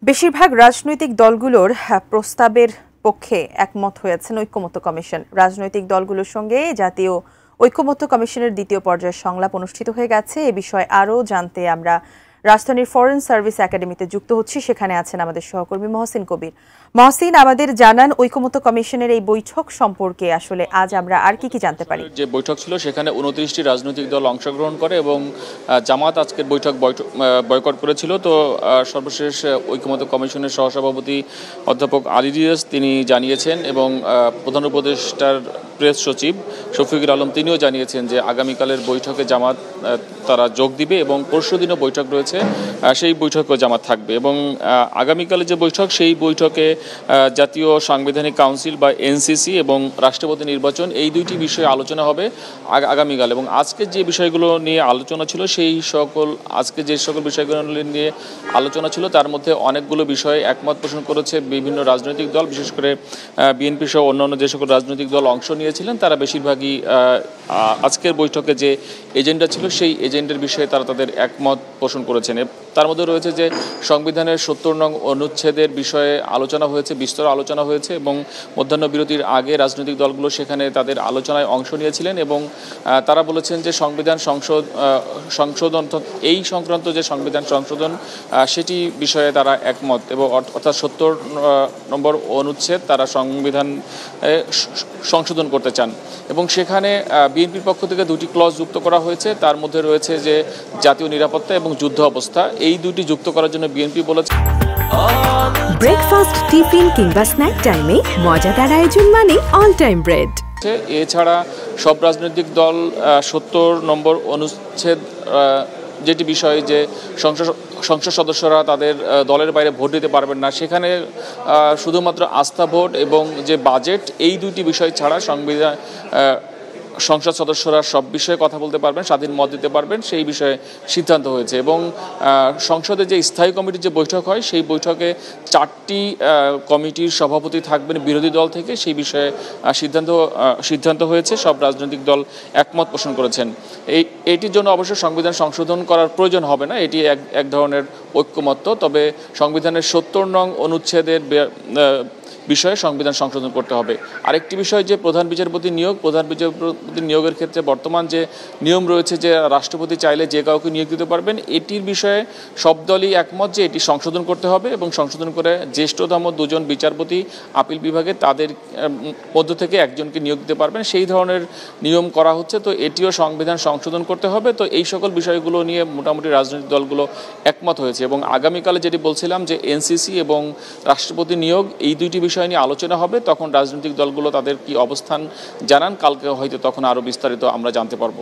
বেশিরভাগ রাজনৈতিক দলগুলোর প্রস্তাবের পক্ষে একমত হয়েছেন ঐক্যমত্য কমিশন। রাজনৈতিক দলগুলোর সঙ্গে জাতীয় ঐক্যমত্য কমিশনের দ্বিতীয় পর্যায়ের সংলাপ অনুষ্ঠিত হয়ে গেছে। এ বিষয়ে আরও জানতে আমরা রাজধানীর ফরেন সার্ভিস একাডেমিতে যুক্ত হচ্ছি। সেখানে আছেন আমাদের সহকর্মী মহসিন কবির। মহসিন, আমাদের জানান বৈকমত্য কমিশনের এই বৈঠক সম্পর্কে আসলে আজ আমরা আর কি জানতে পারি। যে বৈঠক ছিল সেখানে 29টি রাজনৈতিক দল অংশগ্রহণ করে এবং জামাত আজকের বৈঠক বয়কট করেছিল। তো সর্বশেষ ঐক্যমত্য কমিশনের সহসভাপতি অধ্যাপক আলী রিয়াজ তিনি জানিয়েছেন এবং প্রধান উপদেষ্টার প্রেস সচিব শফিকুল আলম তিনিও জানিয়েছেন যে আগামীকালের বৈঠকে জামাত তারা যোগ দিবে এবং পরশুদিনও বৈঠক রয়েছে, সেই বৈঠকেও জামাত থাকবে এবং আগামীকালের যে বৈঠক সেই বৈঠকে জাতীয় সাংবিধানিক কাউন্সিল বা এনসিসি এবং রাষ্ট্রপতি নির্বাচন এই দুইটি বিষয়ে আলোচনা হবে আগামীকাল। এবং আজকে যে বিষয়গুলো নিয়ে আলোচনা ছিল আজকে যে সকল বিষয়গুলো নিয়ে আলোচনা ছিল তার মধ্যে অনেকগুলো বিষয়ে একমত পোষণ করেছে বিভিন্ন রাজনৈতিক দল, বিশেষ করে বিএনপি সহ অন্যান্য যে সকল রাজনৈতিক দল অংশ নিয়েছিলেন তারা বেশিরভাগই আজকের বৈঠকে যে এজেন্ডা ছিল সেই এজেন্ডার বিষয়ে তারা তাদের একমত পোষণ করেছেন। তার মধ্যে রয়েছে যে সংবিধানের ৭০ নং অনুচ্ছেদের বিষয়ে আলোচনা হয়েছে, বিস্তর আলোচনা হয়েছে এবং মধ্যাহ্ন বিরতির আগে রাজনৈতিক দলগুলো সেখানে তাদের আলোচনায় অংশ নিয়েছিলেন এবং তারা বলেছেন যে সংবিধান সংশোধন এই সংক্রান্ত যে সংবিধান সংশোধন সেটি বিষয়ে তারা একমত এবং অর্থাৎ ৭০ নম্বর অনুচ্ছেদ তারা সংবিধান সংশোধন করতে চান এবং সেখানে বিএনপির পক্ষ থেকে দুটি ক্লজ যুক্ত করা হয়েছে। তার মধ্যে রয়েছে যে জাতীয় নিরাপত্তা এবং যুদ্ধ অবস্থা, এই দুটি যুক্ত করার জন্য বিএনপি বলেছে। ব্রেকফাস্ট, টিফিন কিংবা স্ন্যাক টাইমে মজাদার আয়োজন মানে অল টাইম ব্রেড। এছাড়া সব রাজনৈতিক দল ৭০ নম্বর অনুচ্ছেদ যেটি বিষয় যে সংসদ সদস্যরা তাদের দলের বাইরে ভোট দিতে পারবেন না, সেখানে শুধুমাত্র আস্থা ভোট এবং যে বাজেট এই দুইটি বিষয় ছাড়া সংসদ সদস্যরা সব বিষয়ে কথা বলতে পারবেন, স্বাধীন মত দিতে পারবেন, সেই বিষয়ে সিদ্ধান্ত হয়েছে। এবং সংসদে যে স্থায়ী কমিটির যে বৈঠক হয় সেই বৈঠকে 4টি কমিটির সভাপতি থাকবেন বিরোধী দল থেকে, সেই বিষয়ে সিদ্ধান্ত হয়েছে। সব রাজনৈতিক দল একমত পোষণ করেছেন। এইটির জন্য অবশ্য সংবিধান সংশোধন করার প্রয়োজন হবে না, এটি এক ধরনের ঐক্যমত্য। তবে সংবিধানের ৭০ নং অনুচ্ছেদের বিষয়ে সংবিধান সংশোধন করতে হবে। আরেকটি বিষয় যে প্রধান বিচারপতি নিয়োগের ক্ষেত্রে বর্তমান যে নিয়ম রয়েছে যে রাষ্ট্রপতি চাইলে যে কাউকে নিয়োগ দিতে পারবেন, এটির বিষয়ে সব দলই একমত যে এটি সংশোধন করতে হবে এবং সংশোধন করে জ্যেষ্ঠতম 2 জন বিচারপতি আপিল বিভাগে তাদের মধ্য থেকে একজনকে নিয়োগ দিতে পারবেন, সেই ধরনের নিয়ম করা হচ্ছে। তো এটিও সংবিধান সংশোধন করতে হবে। তো এই সকল বিষয়গুলো নিয়ে মোটামুটি রাজনৈতিক দলগুলো একমত হয়েছে এবং আগামীকালে যেটি বলছিলাম যে এনসিসি এবং রাষ্ট্রপতি নিয়োগ এই দুইটি বিষয় নিয়ে আলোচনা হবে, তখন রাজনৈতিক দলগুলো তাদের কি অবস্থান জানান, কালকে হয়তো তখন আরও বিস্তারিত আমরা জানতে পারবো।